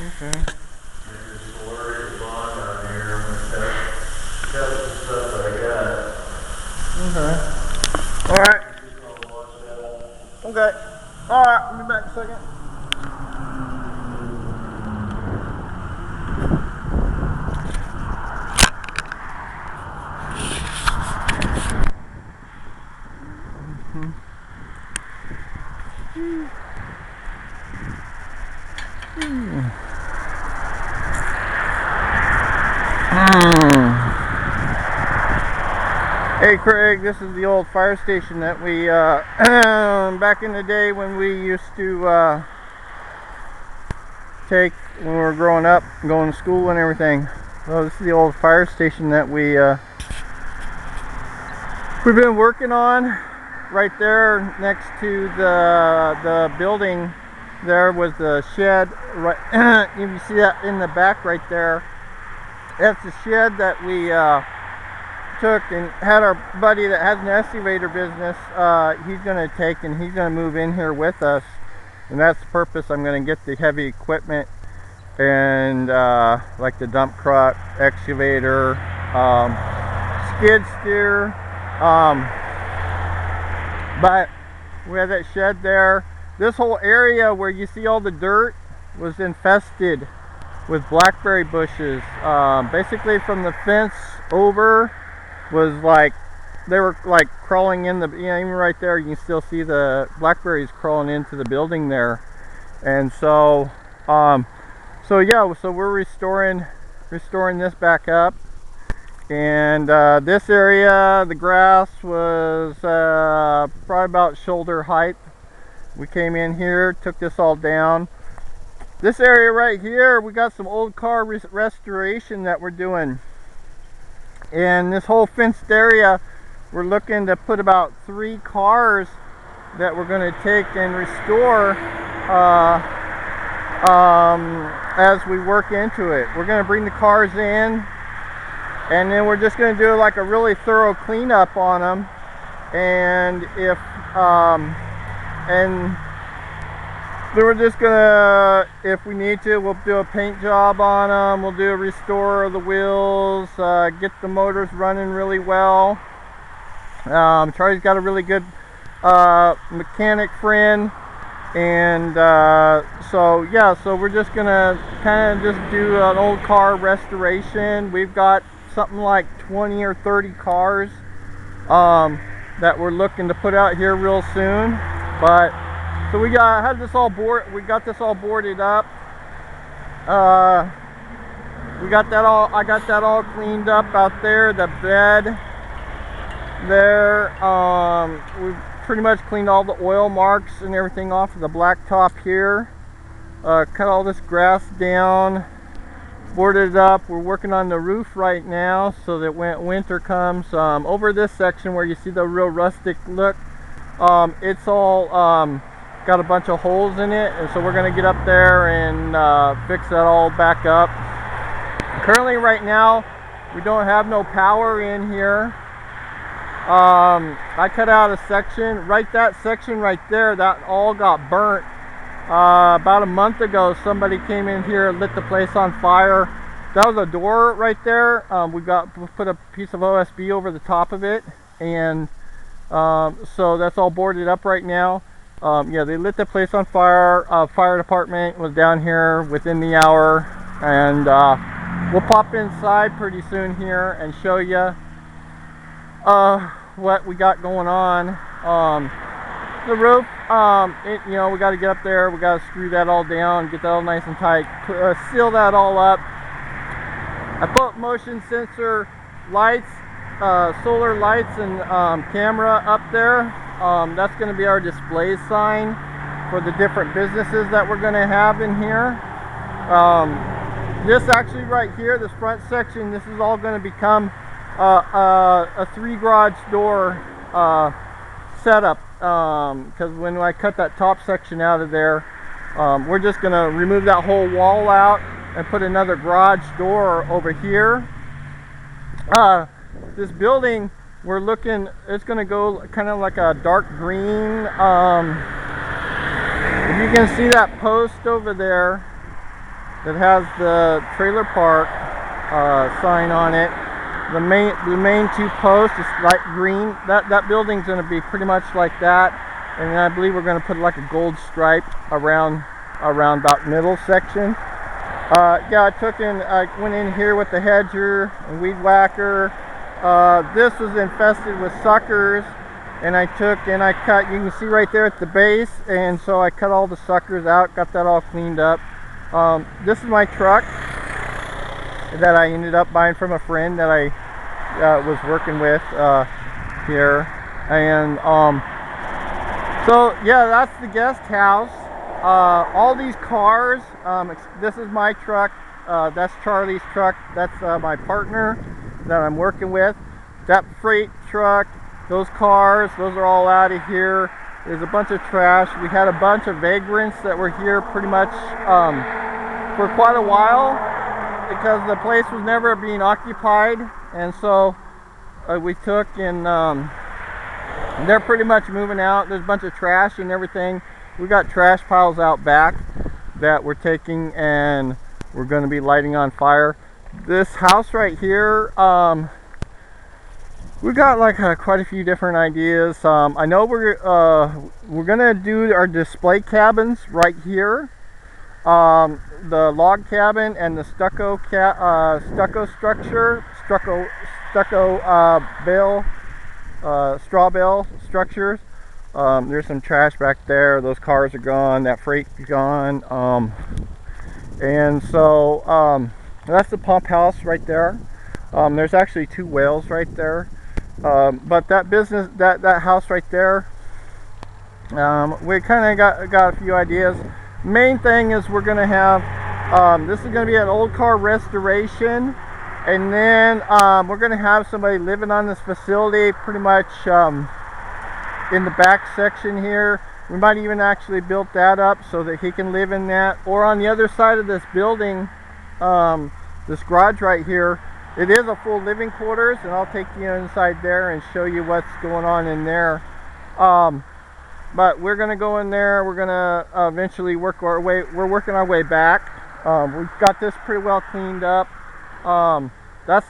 Okay. There's a slurry of bond on here. I'm gonna test the stuff I got. Okay. Alright. Just gonna watch that. Okay. Alright, I'll be back in a second. Hey Craig, this is the old fire station that we, back in the day when we used to take when we were growing up, going to school and everything. So this is the old fire station that we've been working on. Right there next to the building there was the shed. Right, you see that in the back right there. That's the shed that we took and had our buddy that has an excavator business. He's going to take and he's going to move in here with us, and that's the purpose. I'm going to get the heavy equipment and like the dump truck, excavator, skid steer, but we have that shed there. This whole area where you see all the dirt was infested with blackberry bushes. Basically from the fence over was like, they were like crawling in the, even right there you can still see the blackberries crawling into the building there. And so so we're restoring this back up. And this area, the grass was probably about shoulder height. We came in here, took this all down. This area right here, we got some old car restoration that we're doing. And this whole fenced area, we're looking to put about 3 cars that we're going to take and restore as we work into it. We're going to bring the cars in, and then we're just going to do like a really thorough cleanup on them. And then we're just gonna, if we need to, we'll do a paint job on them. We'll do a restore of the wheels, get the motors running really well. Charlie's got a really good mechanic friend, and so we're just gonna kind of just do an old car restoration. We've got something like 20 or 30 cars that we're looking to put out here real soon. But so we got this all boarded up. I got that all cleaned up out there. The bed there, we've pretty much cleaned all the oil marks and everything off of the blacktop here. Cut all this grass down, boarded it up. We're working on the roof right now so that when winter comes, over this section where you see the real rustic look, it's all got a bunch of holes in it, and so we're going to get up there and fix that all back up. Currently right now we don't have no power in here. I cut out a section, that section right there, that all got burnt. About a month ago somebody came in here and lit the place on fire. That was a door right there. We put a piece of OSB over the top of it, and so that's all boarded up right now. They lit the place on fire. Fire department was down here within the hour, and we'll pop inside pretty soon here and show you what we got going on. The roof, we got to get up there. We got to screw that all down, get that all nice and tight, seal that all up. I put motion sensor lights, solar lights, and camera up there. That's going to be our display sign for the different businesses that we're going to have in here. This actually right here, this front section, this is all going to become a 3 garage door setup, because when I cut that top section out of there, we're just going to remove that whole wall out and put another garage door over here. This building, we're looking, it's going to go kind of like a dark green. If you can see that post over there, that has the trailer park sign on it. The main two posts is light green. That building's going to be pretty much like that, and then I believe we're going to put like a gold stripe around about middle section. Yeah, I went in here with the hedger and weed whacker. This was infested with suckers, and I cut, you can see right there at the base, and so I cut all the suckers out, got that all cleaned up. This is my truck that I ended up buying from a friend that I was working with here, and so yeah, that's the guest house. All these cars, this is my truck, that's Charlie's truck, that's my partner that I'm working with. That freight truck, those cars, those are all out of here. There's a bunch of trash. We had a bunch of vagrants that were here pretty much for quite a while because the place was never being occupied, and so we took and they're pretty much moving out. There's a bunch of trash and everything. We got trash piles out back that we're taking and we're going to be lighting on fire. This house right here, we got like quite a few different ideas. I know we're gonna do our display cabins right here. The log cabin and the stucco structure, straw bale structures. There's some trash back there. Those cars are gone. That freight is gone. And so that's the pump house right there. There's actually two whales right there. But that business, that house right there, we kind of got a few ideas. Main thing is we're gonna have this is gonna be an old car restoration, and then we're gonna have somebody living on this facility pretty much in the back section here. We might even actually build that up so that he can live in that, or on the other side of this building, this garage right here, it is a full living quarters, and I'll take you inside there and show you what's going on in there. But we're gonna go in there. We're gonna eventually work our way. We're working our way back. We've got this pretty well cleaned up. That's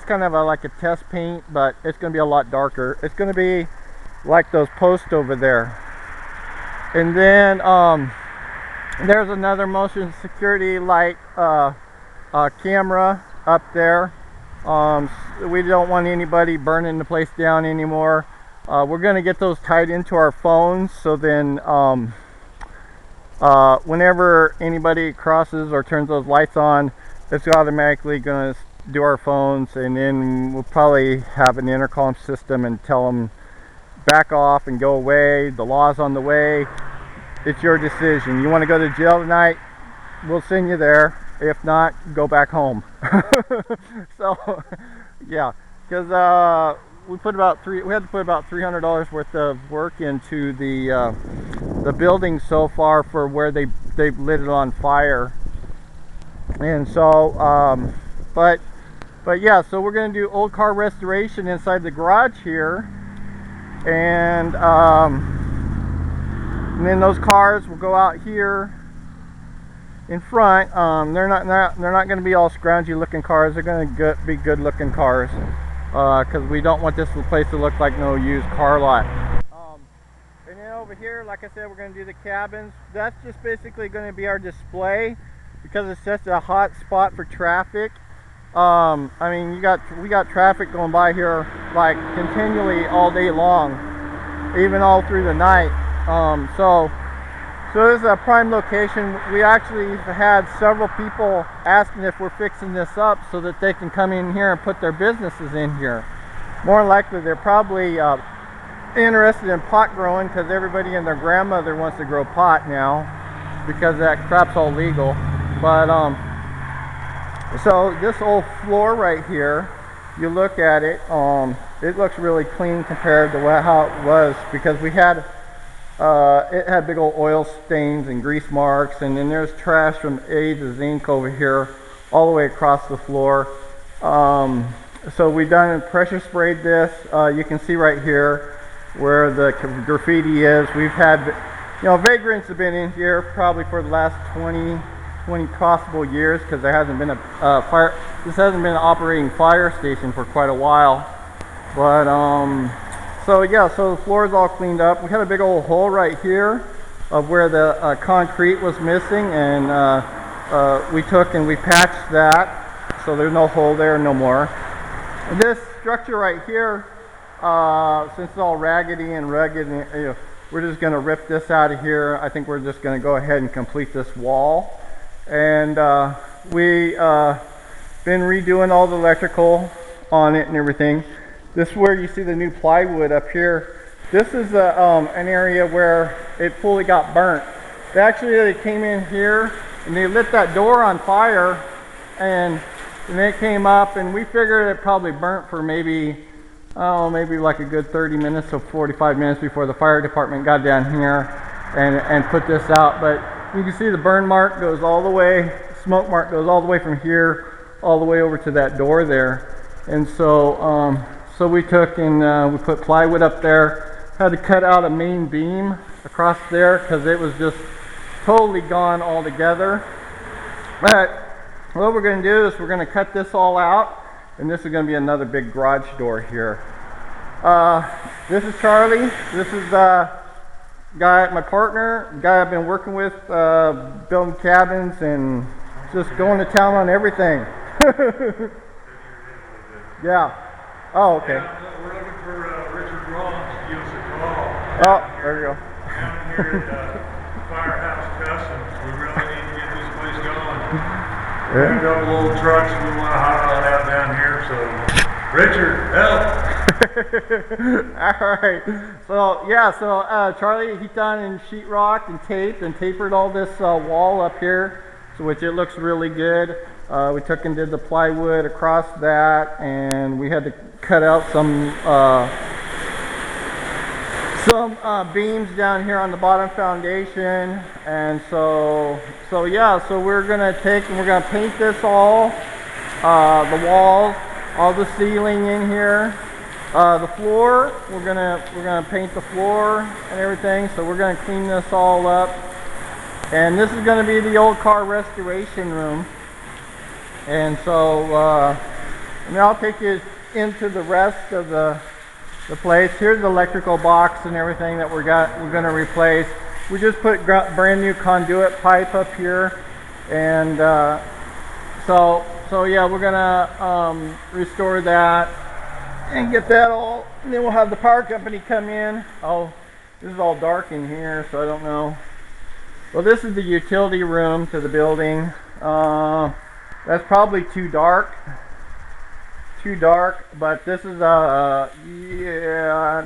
kind of like a test paint, but it's gonna be a lot darker. It's gonna be like those posts over there. And then there's another motion security light camera up there. We don't want anybody burning the place down anymore. We're going to get those tied into our phones, so then whenever anybody crosses or turns those lights on, it's automatically going to do our phones, and then we'll probably have an intercom system and tell them back off and go away. The law's on the way. It's your decision. You want to go to jail tonight? We'll send you there. If not, go back home. So yeah, because we had to put about $300 worth of work into the building so far for where they've lit it on fire. And so but yeah, so we're going to do old car restoration inside the garage here, and then those cars will go out here in front. They're not going to be all scroungy looking cars. They're going to be good looking cars, because we don't want this place to look like no used car lot. And then over here, like I said, we're going to do the cabins. That's just basically going to be our display, because it's such a hot spot for traffic. I mean, we got traffic going by here like continually all day long, even all through the night. So this is a prime location. We actually had several people asking if we're fixing this up so that they can come in here and put their businesses in here. More likely, they're probably interested in pot growing, because everybody and their grandmother wants to grow pot now, because that crap's all legal. But so this old floor right here, you look at it, it looks really clean compared to how it was, because we had it had big old oil stains and grease marks, and then there's trash from A to Zinc over here all the way across the floor. So we pressure sprayed this. You can see right here where the graffiti is. We've had, vagrants have been in here probably for the last 20 20 possible years, because there hasn't been a fire. This hasn't been an operating fire station for quite a while. But so yeah, so the floor is all cleaned up. We had a big old hole right here of where the concrete was missing, and we took and we patched that, so there's no hole there no more. And this structure right here, since it's all raggedy and rugged, and, you know, we're just going to rip this out of here. I think we're just going to go ahead and complete this wall. And we been redoing all the electrical on it and everything. This is where you see the new plywood up here. This is an area where it fully got burnt. They came in here and they lit that door on fire, and it came up, and we figured it probably burnt for maybe like a good 30 minutes or 45 minutes before the fire department got down here and put this out. But you can see the burn mark goes all the way, smoke mark goes all the way from here all the way over to that door there. And so so we took and we put plywood up there. Had to cut out a main beam across there because it was just totally gone altogether. But what we're going to do is we're going to cut this all out, and this is going to be another big garage door here. This is Charlie. This is guy, my partner, guy I've been working with, building cabins and just going to town on everything. Yeah. Oh, okay. Yeah, we're looking for Richard Braun to give us a call. Oh, there you go. Down here at Firehouse Customs. We really need to get this place going. We got a couple old trucks we want to haul out down here, so Richard, help! All right. So yeah, so Charlie, he done in sheetrock and taped and tapered all this wall up here, so which it looks really good. We took and did the plywood across that, and we had to cut out some beams down here on the bottom foundation. And so yeah, so we're gonna take and we're gonna paint this all, the walls, all the ceiling in here, the floor. We're gonna paint the floor and everything. So we're gonna clean this all up, and this is gonna be the old car restoration room. And so and I'll take you into the rest of the place. Here's the electrical box and everything that we're going to replace. We just put brand new conduit pipe up here, and so yeah, we're gonna restore that and get that all. And then we'll have the power company come in. Oh, this is all dark in here, so I don't know. Well, this is the utility room to the building. That's probably too dark, but this is yeah,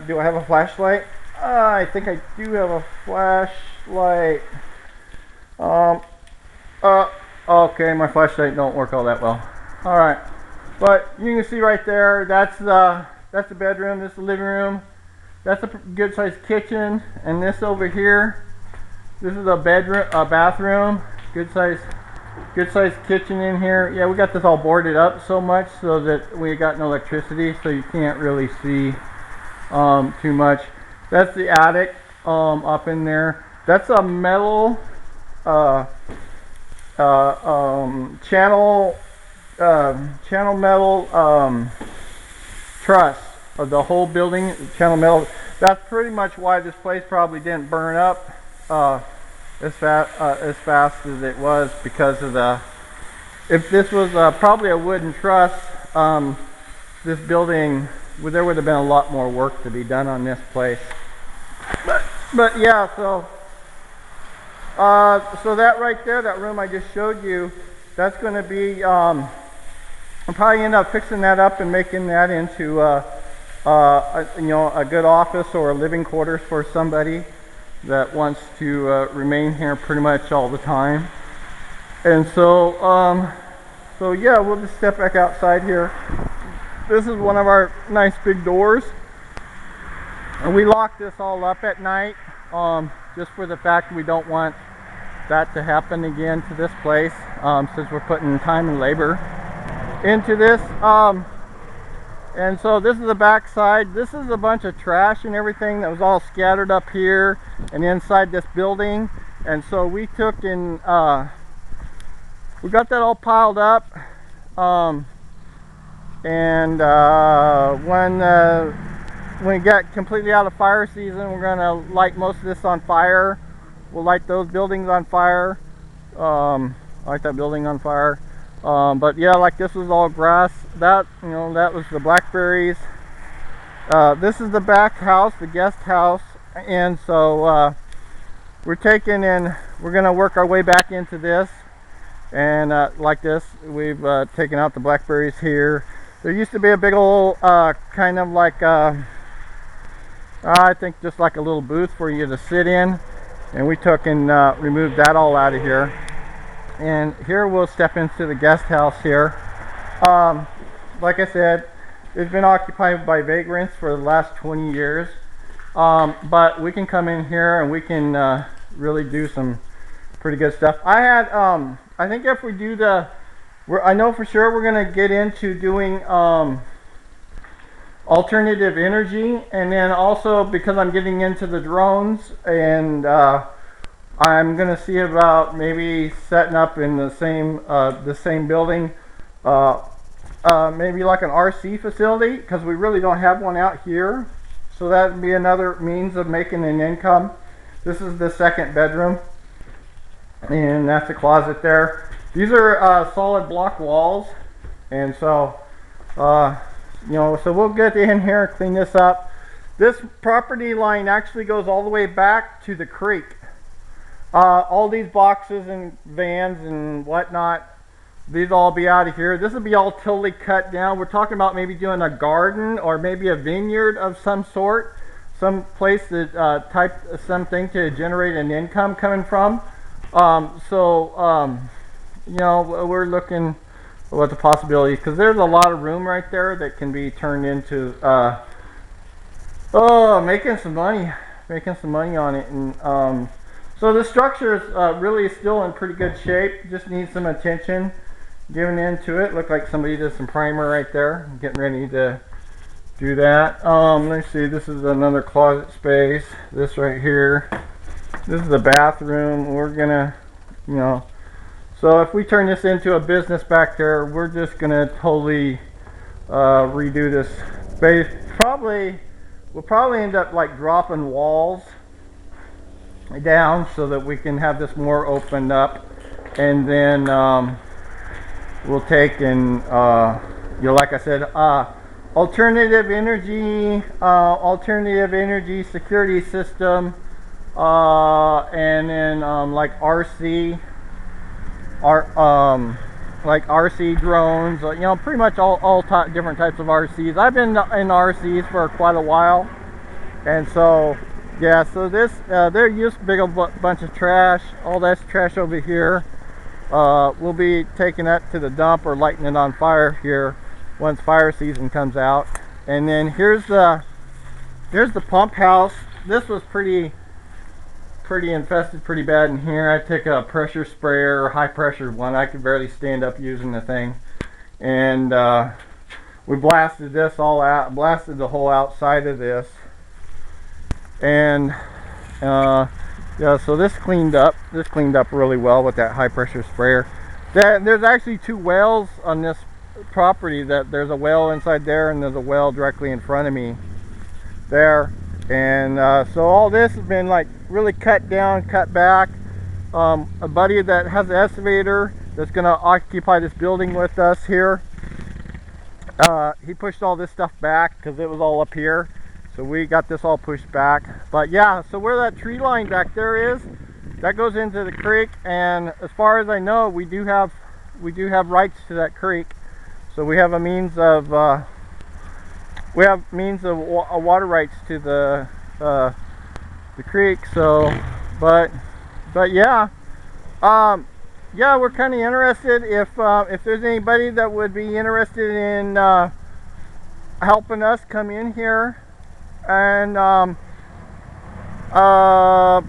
do I have a flashlight? I think I do have a flashlight. Okay, my flashlight don't work all that well. All right, but you can see right there, that's the bedroom, this is the living room, that's a good sized kitchen, and this over here, this is a bedroom, a bathroom, good size kitchen in here. Yeah, we got this all boarded up so much so that we got no electricity, so you can't really see too much. That's the attic up in there. That's a metal channel metal truss of the whole building. Channel metal. That's pretty much why this place probably didn't burn up as fast as it was, because of the, if this was probably a wooden truss, this building, there would have been a lot more work to be done on this place. But yeah, so that right there, that room I just showed you, that's going to be, I'll probably end up fixing that up and making that into a good office or a living quarters for somebody that wants to remain here pretty much all the time. And so yeah, we'll just step back outside here. This is one of our nice big doors, and we lock this all up at night, just for the fact we don't want that to happen again to this place, since we're putting time and labor into this. And so this is the back side. This is a bunch of trash and everything that was all scattered up here and inside this building. And so we took and we got that all piled up. When we get completely out of fire season, we're gonna light most of this on fire. We'll light those buildings on fire. Light that building on fire. But yeah, like this was all grass. That, you know, that was the blackberries. This is the back house, the guest house, and so we're taking in. We're gonna work our way back into this, and like this, we've taken out the blackberries here. There used to be a big old kind of like I think just like a little booth for you to sit in, and we took and removed that all out of here. And here we'll step into the guest house here. Like I said, it's been occupied by vagrants for the last 20 years. But we can come in here and we can really do some pretty good stuff. I think if we do I know for sure we're going to get into doing alternative energy, and then also because I'm getting into the drones, and I'm going to see about maybe setting up in the same building, maybe like an RC facility, because we really don't have one out here. So that would be another means of making an income. This is the second bedroom, and that's a closet there. These are solid block walls, and so you know, so we'll get in here and clean this up. This property line actually goes all the way back to the creek. All these boxes and vans and whatnot, these will all be out of here. This will be all totally cut down. We're talking about maybe doing a garden or maybe a vineyard of some sort, some place that type something to generate an income coming from. You know, we're looking what the possibility, because there's a lot of room right there that can be turned into making some money on it. And so the structure is really still in pretty good shape, just needs some attention given into it. Look like somebody did some primer right there, getting ready to do that. Let's see, this is another closet space. This right here, this is the bathroom. We're gonna, you know, so if we turn this into a business back there, we're just gonna totally redo this space. We'll probably end up like dropping walls down so that we can have this more opened up, and then we'll take and you know, like I said, alternative energy security system, and then like RC drones, you know, pretty much all different types of RCs. I've been in RCs for quite a while, and so yeah, so this they're used big a bunch of trash. All that's trash over here. We'll be taking that to the dump or lighting it on fire here once fire season comes out. And then here's the pump house. This was pretty infested pretty bad in here. I took a pressure sprayer, high pressure one. I could barely stand up using the thing, and we blasted this all out, blasted the whole outside of this, and yeah, so this cleaned up really well with that high pressure sprayer. There's actually two wells on this property. That there's a well inside there, and there's a well directly in front of me there. And so all this has been like really cut down, cut back. A buddy that has an excavator that's going to occupy this building with us here, he pushed all this stuff back because it was all up here, so we got this all pushed back. But yeah, so where that tree line back there is, that goes into the creek, and as far as I know, we do have rights to that creek. So we have a means of water rights to the creek. So but yeah, yeah, we're kind of interested if there's anybody that would be interested in helping us come in here and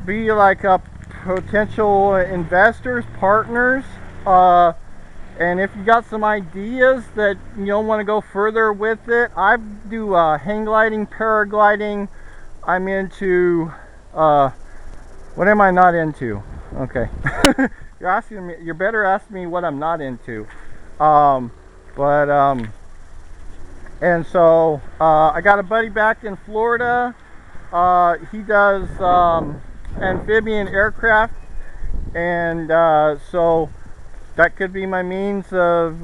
be like a potential investors, partners, and if you got some ideas that you don't want to go further with it. I do hang gliding, paragliding. I'm into what am I not into? Okay. You're better asking me what I'm not into. Um, and so I got a buddy back in Florida. He does amphibian aircraft, and so that could be my means of,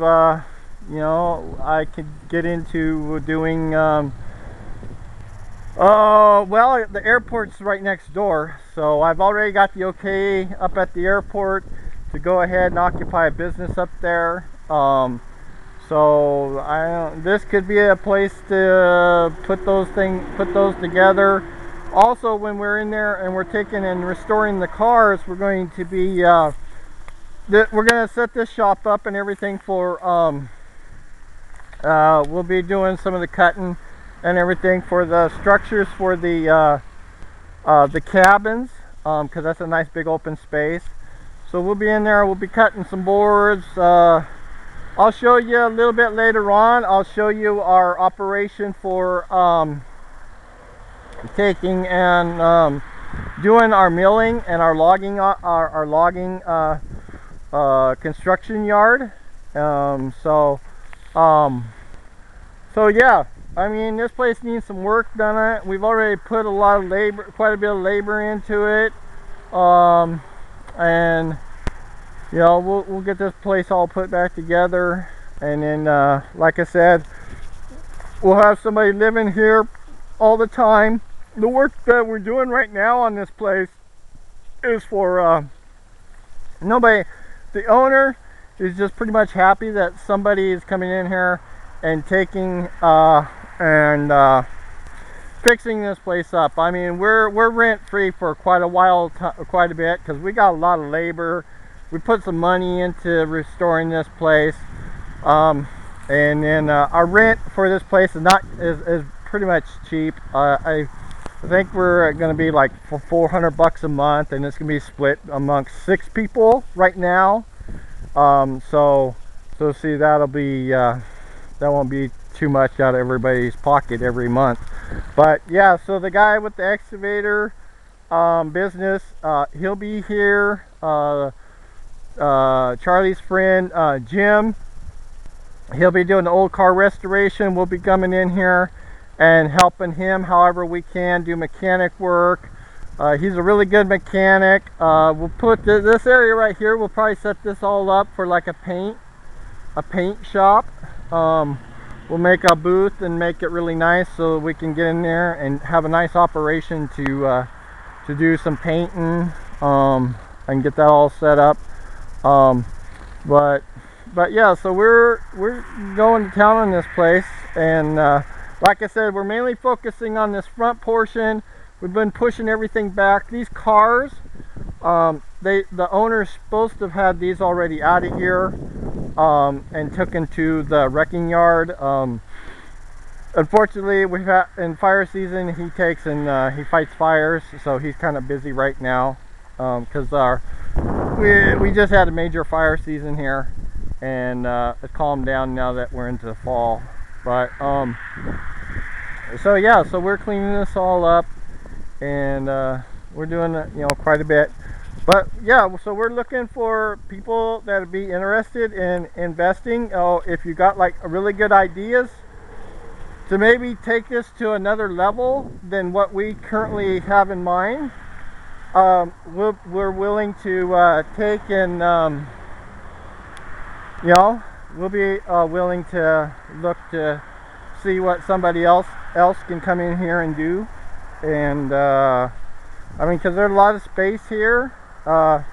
you know, I could get into doing, well, the airport's right next door, so I've already got the okay up at the airport to go ahead and occupy a business up there. So this could be a place to put those together. Also, when we're in there and we're taking and restoring the cars, we're going to be we're going to set this shop up and everything for we'll be doing some of the cutting and everything for the structures for the cabins, because that's a nice big open space. So we'll be in there, we'll be cutting some boards. I'll show you a little bit later on. I'll show you our operation for taking and doing our milling and our logging, construction yard. So yeah, I mean, this place needs some work done on it. We've already put a lot of labor, quite a bit of labor into it, and you know, we'll get this place all put back together, and then like I said, we'll have somebody living here all the time. The work that we're doing right now on this place is for nobody. The owner is just pretty much happy that somebody is coming in here and taking and fixing this place up. I mean, we're rent free for quite a while, quite a bit, because we got a lot of labor. We put some money into restoring this place, and then our rent for this place is pretty much cheap. I think we're going to be like for $400 a month, and it's going to be split amongst 6 people right now. So see, that'll be that won't be too much out of everybody's pocket every month. But yeah, so the guy with the excavator business, he'll be here. Charlie's friend Jim, he'll be doing the old car restoration. We'll be coming in here and helping him however we can do mechanic work. He's a really good mechanic. We'll put this area right here, we'll probably set this all up for like a paint shop. We'll make a booth and make it really nice so we can get in there and have a nice operation to do some painting, and get that all set up. But yeah, so we're going to town on this place, and like I said, we're mainly focusing on this front portion. We've been pushing everything back. These cars, the owner's supposed to have had these already out of here, and took into the wrecking yard. Unfortunately, we've had in fire season, he takes and he fights fires, so he's kind of busy right now, because we just had a major fire season here, and it's calmed down now that we're into the fall. But so yeah, so we're cleaning this all up, and we're doing quite a bit. But yeah, so we're looking for people that would be interested in investing. If you got like really good ideas to maybe take this to another level than what we currently have in mind, we're willing to take and we'll be willing to look to see what somebody else can come in here and do. And I mean, because there's a lot of space here. That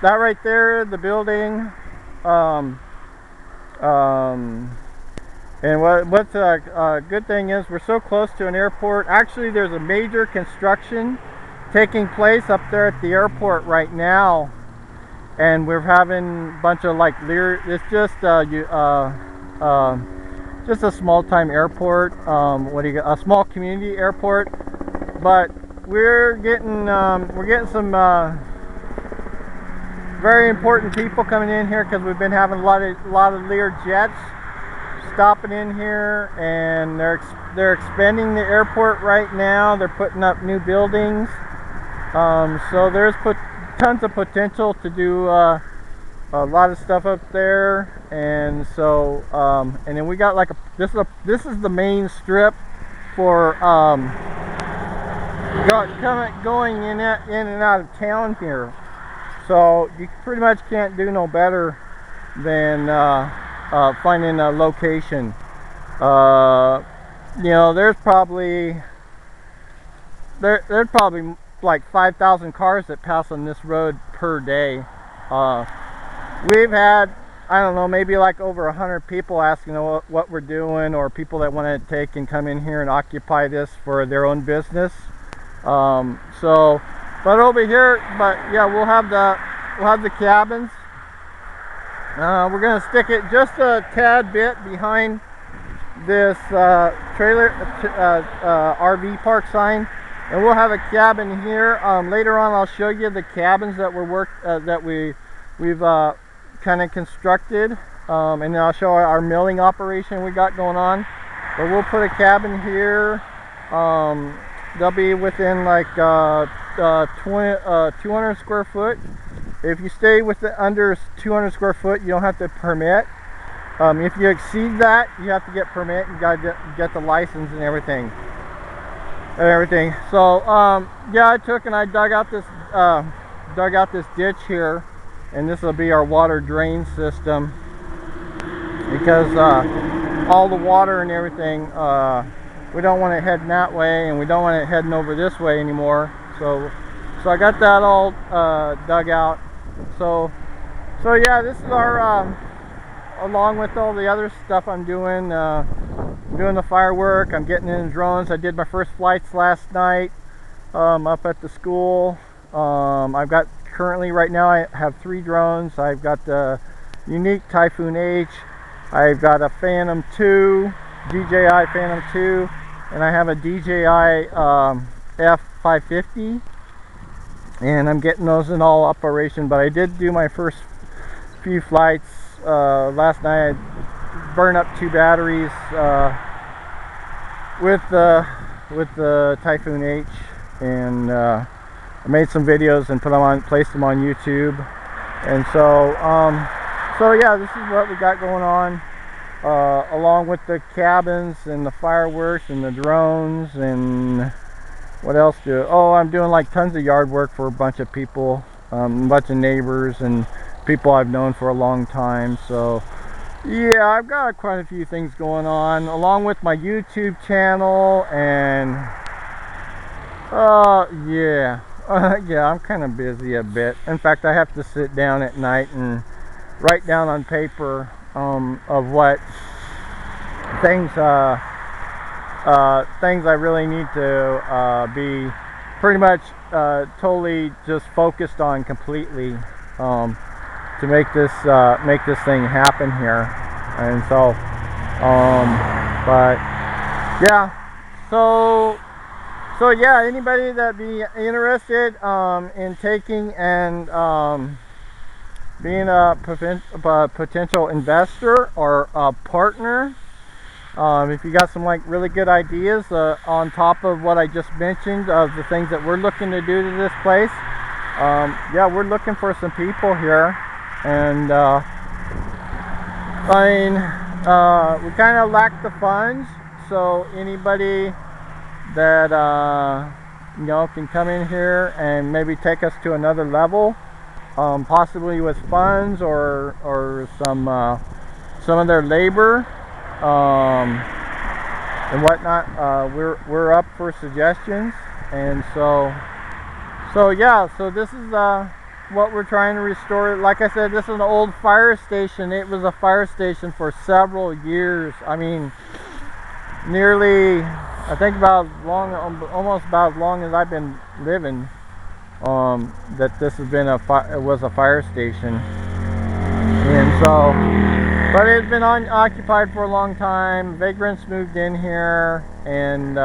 right there, the building, and what's a good thing is we're so close to an airport. Actually, there's a major construction taking place up there at the airport right now, and we're having a bunch of like it's just a small-time airport. A small community airport, but we're getting some very important people coming in here, because we've been having a lot of Lear jets stopping in here, and they're expanding the airport right now. They're putting up new buildings, so there's tons of potential to do a lot of stuff up there. And so and then we got like this is the main strip for going in and out of town here. So you pretty much can't do no better than finding a location. You know, there's probably like 5,000 cars that pass on this road per day. We've had, I don't know, maybe like over 100 people asking what we're doing, or people that want to take and come in here and occupy this for their own business. So, but over here, yeah, we'll have the cabins. We're gonna stick it just a tad bit behind this trailer RV park sign, and we'll have a cabin here. Later on, I'll show you the cabins that we've kind of constructed, and then I'll show our milling operation we got going on. But we'll put a cabin here. They'll be within like 200 square foot. If you stay under 200 square foot, you don't have to permit. If you exceed that, you have to get permit. You gotta get the license and everything. So yeah, I took and I dug out this ditch here, and this will be our water drain system, because all the water and everything, we don't want it heading that way, and we don't want it heading over this way anymore. So I got that all dug out. So yeah, this is our along with all the other stuff I'm doing the firework. I'm getting in drones. I did my first flights last night up at the school. I've got currently right now I have 3 drones. I've got the Yuneec Typhoon H, I've got a Phantom 2, DJI Phantom 2, and I have a DJI F550, and I'm getting those in all operation. But I did do my first few flights last night. I burned up 2 batteries with the Typhoon H, and I made some videos and placed them on YouTube. And so yeah, this is what we got going on, along with the cabins and the fireworks and the drones. And what else I'm doing like tons of yard work for a bunch of people, a bunch of neighbors and people I've known for a long time. So yeah, I've got quite a few things going on, along with my YouTube channel. And yeah, I'm kind of busy a bit. In fact, I have to sit down at night and write down on paper of what things I really need to be pretty much totally just focused on completely, to make this thing happen here. And so but yeah, so yeah, anybody that be interested in taking and being a potential investor or a partner, if you got some like really good ideas on top of what I just mentioned of the things that we're looking to do to this place, yeah, we're looking for some people here. And I mean, we kind of lack the funds, so anybody that you know, can come in here and maybe take us to another level, possibly with funds or some of their labor and whatnot, we're up for suggestions. And so yeah, so this is what we're trying to restore. Like I said, this is an old fire station. It was a fire station for several years. I mean, nearly, I think almost about as long as I've been living, that this has been it was a fire station. And so, but it's been occupied for a long time. Vagrants moved in here, and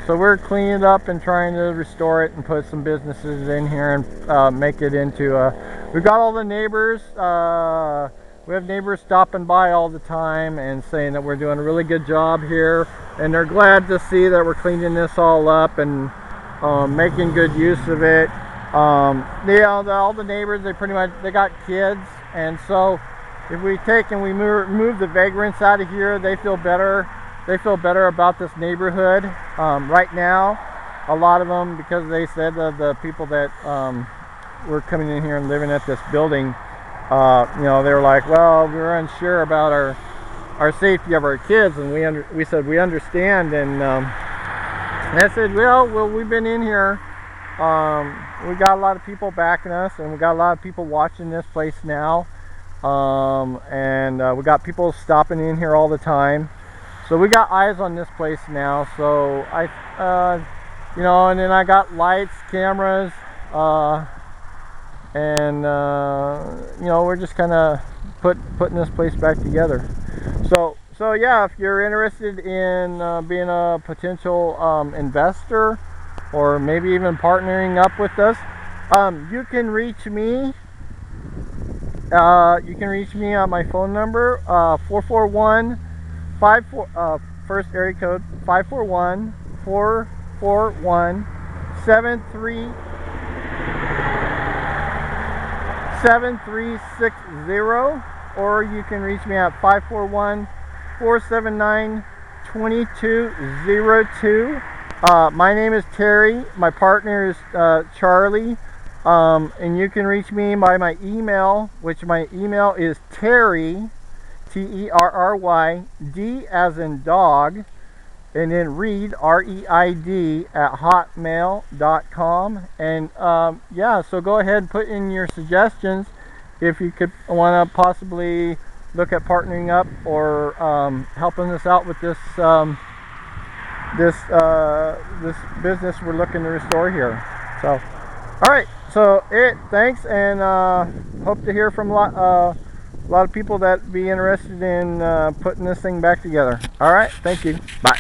so we're cleaning it up and trying to restore it and put some businesses in here and make it into we've got all the neighbors. We have neighbors stopping by all the time and saying that we're doing a really good job here, and they're glad to see that we're cleaning this all up and making good use of it. all the neighbors, they got kids, and so if we take and we move the vagrants out of here, they feel better. They feel better about this neighborhood. Right now, a lot of them, because they said the people that were coming in here and living at this building, you know, they were like, well, we're unsure about our safety of our kids, and we said we understand, and I said, well, we've been in here. We got a lot of people backing us, and we got a lot of people watching this place now, and we got people stopping in here all the time. So we got eyes on this place now. So you know, and then I got lights, cameras, and you know, we're just kind of putting this place back together. So yeah, if you're interested in being a potential investor, or maybe even partnering up with us, you can reach me. You can reach me on my phone number, 441-54, first area code 541-441-7360, or you can reach me at 541-479-2202. My name is Terry. My partner is Charlie. And you can reach me by my email, which my email is Terry, Terry, D as in dog, and then Reid, REID, at hotmail.com. And yeah, so go ahead and put in your suggestions if you could want to possibly look at partnering up or helping us out with this this business we're looking to restore here. So all right, so thanks, and hope to hear from a lot of people that be interested in putting this thing back together. All right, thank you. Bye.